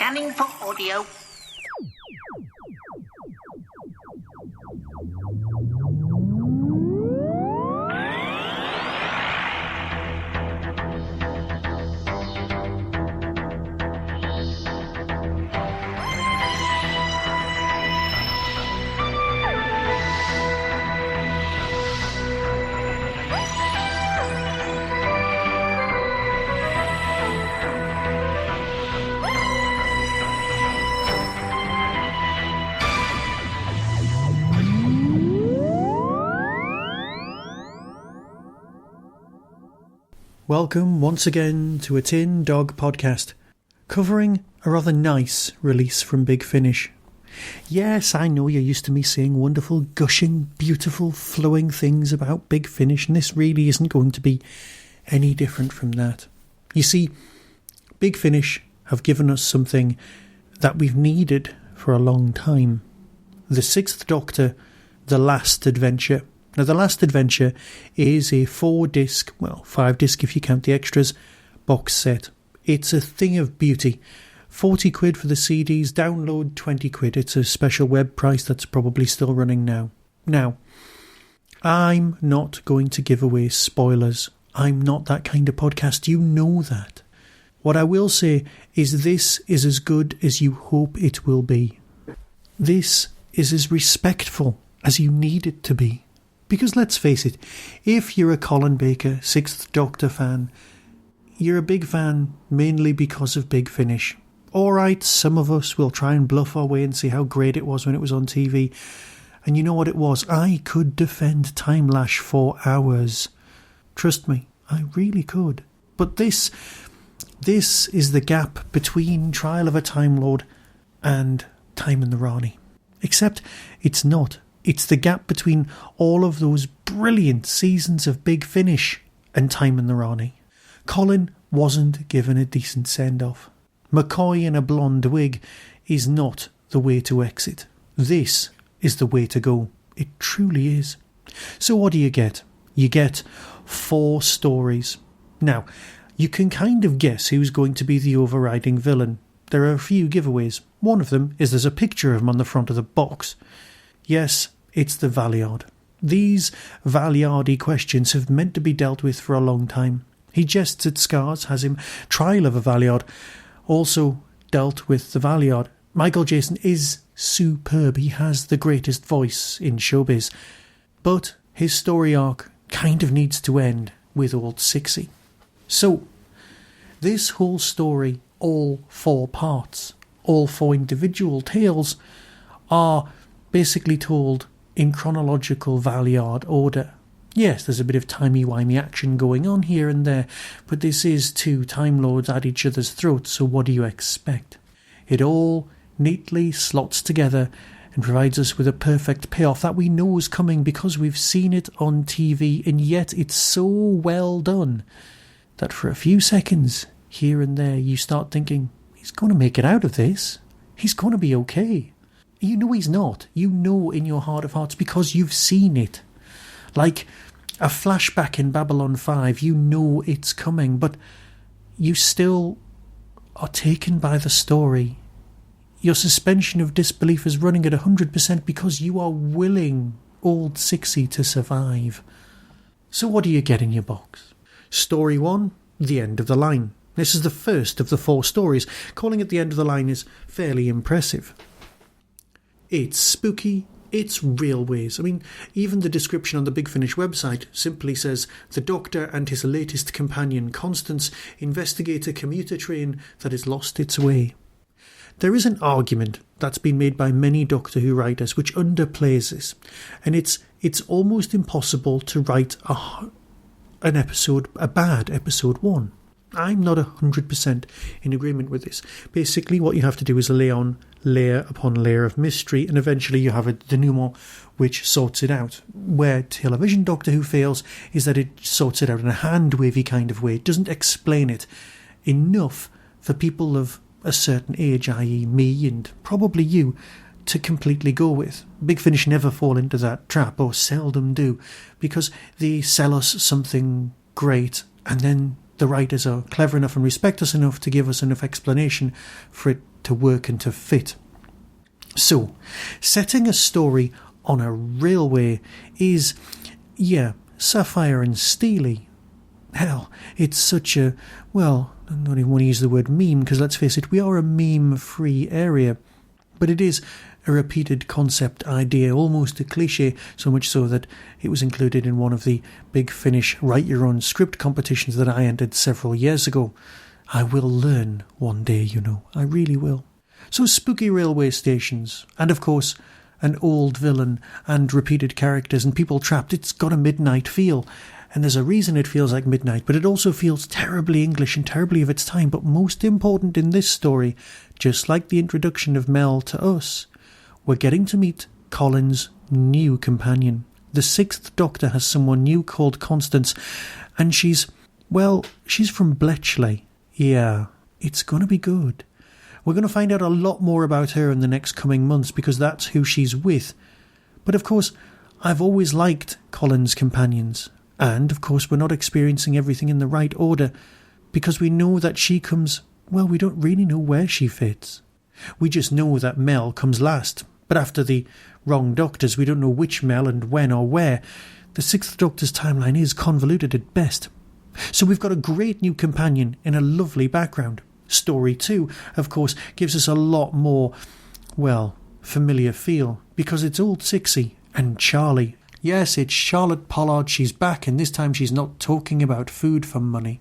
Scanning for audio. Welcome once again to a Tin Dog podcast, covering a rather nice release from Big Finish. Yes, I know you're used to me saying wonderful, gushing, beautiful, flowing things about Big Finish, and this really isn't going to be any different from that. You see, Big Finish have given us something that we've needed for a long time. The Sixth Doctor, The Last Adventure. Now, The Last Adventure is a 4-disc, well, 5-disc if you count the extras, box set. It's a thing of beauty. 40 quid for the CDs, download 20 quid. It's a special web price that's probably still running now. Now, I'm not going to give away spoilers. I'm not that kind of podcast. You know that. What I will say is this is as good as you hope it will be. This is as respectful as you need it to be. Because let's face it, if you're a Colin Baker Sixth Doctor fan, you're a big fan mainly because of Big Finish. Alright, some of us will try and bluff our way and see how great it was when it was on TV. And you know what it was? I could defend Time Lash for hours. Trust me, I really could. But this is the gap between Trial of a Time Lord and Time and the Rani. Except it's not. It's the gap between all of those brilliant seasons of Big Finish and Time and the Rani. Colin wasn't given a decent send-off. McCoy in a blonde wig is not the way to exit. This is the way to go. It truly is. So what do you get? You get 4 stories. Now, you can kind of guess who's going to be the overriding villain. There are a few giveaways. One of them is there's a picture of him on the front of the box. Yes, it's the Valeyard. These Valeyardy questions have meant to be dealt with for a long time. He jests at Scars, has him Trial of a Valeyard, also dealt with the Valeyard. Michael Jason is superb. He has the greatest voice in showbiz. But his story arc kind of needs to end with old Sixie. So, this whole story, all 4 parts, all 4 individual tales, are basically told in chronological Valeyard order. Yes, there's a bit of timey-wimey action going on here and there, but this is 2 Time Lords at each other's throats, so what do you expect? It all neatly slots together and provides us with a perfect payoff that we know is coming because we've seen it on TV, and yet it's so well done that for a few seconds here and there you start thinking, he's going to make it out of this. He's going to be okay. You know he's not. You know in your heart of hearts because you've seen it. Like a flashback in Babylon 5, you know it's coming, but you still are taken by the story. Your suspension of disbelief is running at 100% because you are willing old Sixie to survive. So what do you get in your box? Story 1, The End of the Line. This is the first of the 4 stories. Calling it The End of the Line is fairly impressive. It's spooky, it's railways. I mean, even the description on the Big Finish website simply says, the Doctor and his latest companion Constance investigate a commuter train that has lost its way. There is an argument that's been made by many Doctor Who writers which underplays this, and it's almost impossible to write a bad episode 1. I'm not 100% in agreement with this. Basically, what you have to do is lay on layer upon layer of mystery, and eventually you have a denouement which sorts it out. Where television Doctor Who fails is that it sorts it out in a hand-wavy kind of way. It doesn't explain it enough for people of a certain age, i.e. me and probably you, to completely go with. Big Finish never fall into that trap, or seldom do, because they sell us something great, and then the writers are clever enough and respect us enough to give us enough explanation for it to work and to fit. So, setting a story on a railway is, sapphire and steely. Hell, it's such a, well, I don't even want to use the word meme, because let's face it, we are a meme-free area. But it is a repeated concept idea, almost a cliche, so much so that it was included in one of the Big Finish write-your-own script competitions that I entered several years ago. I will learn one day, I really will. So spooky railway stations, and of course an old villain and repeated characters and people trapped. It's got a midnight feel, and there's a reason it feels like midnight, but it also feels terribly English and terribly of its time. But most important in this story, just like the introduction of Mel to us, we're getting to meet Colin's new companion. The Sixth Doctor has someone new called Constance, and she's from Bletchley. Yeah, it's going to be good. We're going to find out a lot more about her in the next coming months, because that's who she's with. But of course, I've always liked Colin's companions. And of course, we're not experiencing everything in the right order, because we know that she comes, we don't really know where she fits. We just know that Mel comes last. But after the wrong Doctors, we don't know which Mel and when or where. The Sixth Doctor's timeline is convoluted at best. So we've got a great new companion in a lovely background. Story 2, of course, gives us a lot more, familiar feel, because it's old Sixie and Charlie. Yes, it's Charlotte Pollard, she's back, and this time she's not talking about food for money.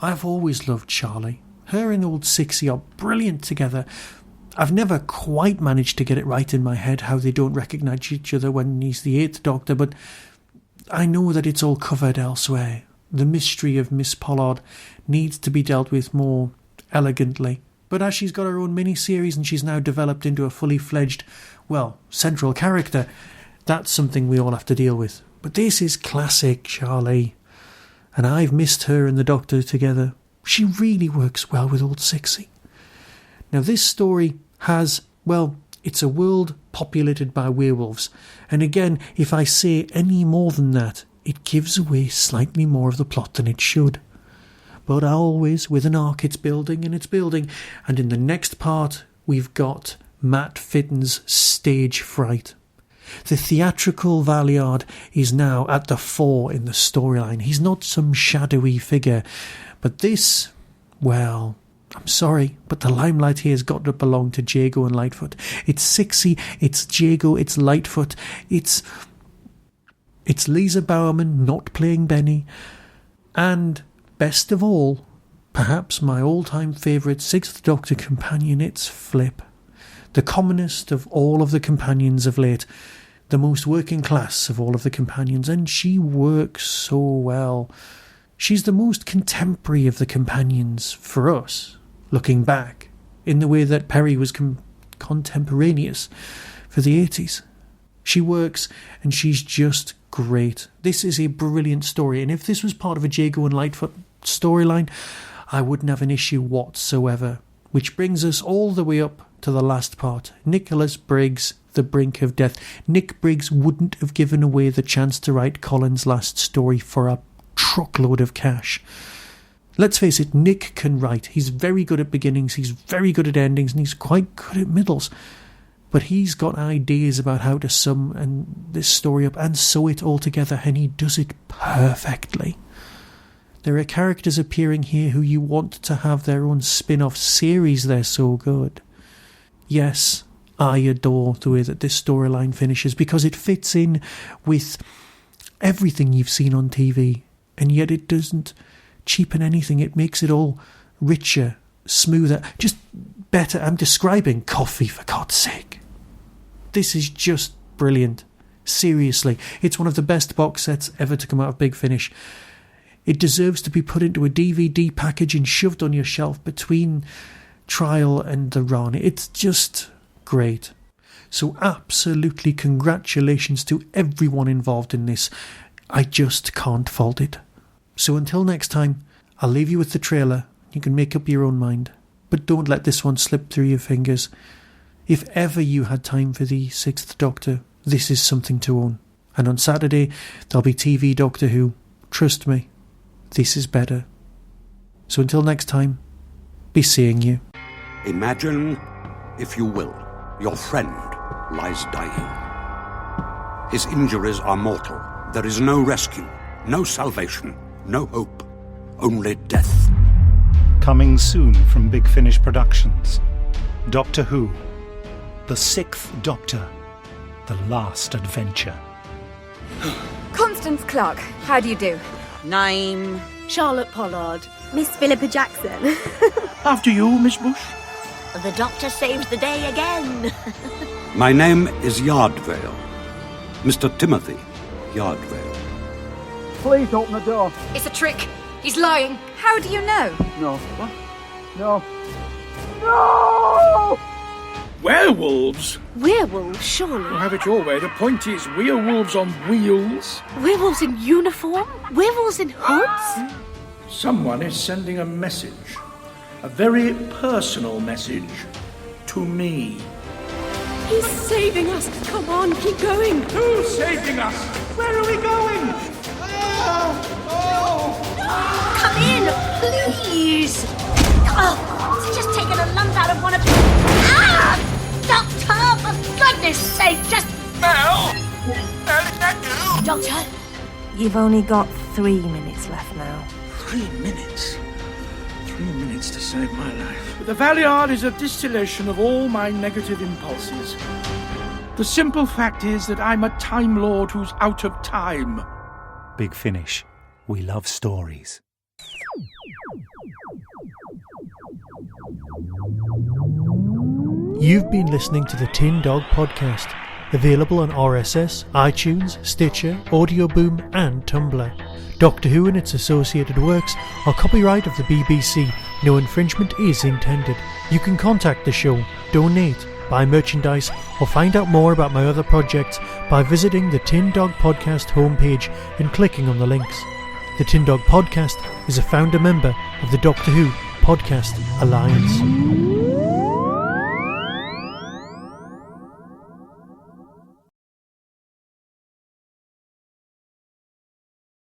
I've always loved Charlie. Her and old Sixie are brilliant together. I've never quite managed to get it right in my head how they don't recognise each other when he's the Eighth Doctor, but I know that it's all covered elsewhere. The mystery of Miss Pollard needs to be dealt with more elegantly. But as she's got her own mini-series and she's now developed into a fully fledged, central character, that's something we all have to deal with. But this is classic Charlie. And I've missed her and the Doctor together. She really works well with old Sixie. Now this story has, it's a world populated by werewolves. And again, if I say any more than that, it gives away slightly more of the plot than it should. But always with an arc, it's building and it's building. And in the next part, we've got Matt Fitton's stage fright. The theatrical Valeyard is now at the fore in the storyline. He's not some shadowy figure. But this, I'm sorry, but the limelight here has got to belong to Jago and Litefoot. It's Sixie, it's Jago, it's Litefoot, it's Lisa Bowerman not playing Benny, and best of all, perhaps my all-time favourite Sixth Doctor companion, it's Flip. The commonest of all of the companions of late, the most working class of all of the companions, and she works so well. She's the most contemporary of the companions for us, looking back, in the way that Perry was contemporaneous for the 80s. She works, and she's just great. This is a brilliant story, and if this was part of a Jago and Litefoot storyline, I wouldn't have an issue whatsoever. Which brings us all the way up to the last part. Nicholas Briggs, the brink of death. Nick Briggs wouldn't have given away the chance to write Colin's last story for a truckload of cash. Let's face it, Nick can write. He's very good at beginnings, he's very good at endings, and he's quite good at middles. But he's got ideas about how to sum this story up and sew it all together, and he does it perfectly. There are characters appearing here who you want to have their own spin-off series. They're so good. Yes, I adore the way that this storyline finishes, because it fits in with everything you've seen on TV, and yet it doesn't cheapen anything. It makes it all richer, smoother, just better. I'm describing coffee, for God's sake. This is just brilliant. Seriously, it's one of the best box sets ever to come out of Big Finish. It deserves to be put into a DVD package and shoved on your shelf between Trial and the Run. It's just great. So absolutely congratulations to everyone involved in this. I just can't fault it. So until next time, I'll leave you with the trailer. You can make up your own mind. But don't let this one slip through your fingers. If ever you had time for the Sixth Doctor, this is something to own. And on Saturday, there'll be TV Doctor Who. Trust me, this is better. So until next time, be seeing you. Imagine, if you will, your friend lies dying. His injuries are mortal. There is no rescue, no salvation, no hope, only death. Coming soon from Big Finish Productions. Doctor Who. The Sixth Doctor. The Last Adventure. Constance Clark, how do you do? Name? Charlotte Pollard. Miss Philippa Jackson. After you, Miss Bush. The Doctor saves the day again. My name is Yardvale. Mr. Timothy Yardvale. Please open the door. It's a trick. He's lying. How do you know? No. What? No. No! Werewolves? Werewolves, surely. Well, have it your way. The point is, werewolves on wheels. Werewolves in uniform? Werewolves in hoods? Someone is sending a message. A very personal message. To me. He's saving us. Come on, keep going. Who's saving us? Where are we going? Come in, please. Oh, it's just taken a lump out of one of... Ah! Doctor, for goodness sake, just... Mel? How did that do? Doctor? You've only got 3 minutes left now. 3 minutes? 3 minutes to save my life. The Valeyard is a distillation of all my negative impulses. The simple fact is that I'm a Time Lord who's out of time. Big Finish. We love stories. You've been listening to the Tin Dog Podcast, available on RSS, iTunes, Stitcher, Audio Boom and Tumblr. Doctor Who and its associated works are copyright of the BBC. No infringement is intended. You can contact the show, donate, buy merchandise or find out more about my other projects by visiting the Tin Dog Podcast homepage and clicking on the links. The Tin Dog Podcast is a founder member of the Doctor Who Podcast Alliance.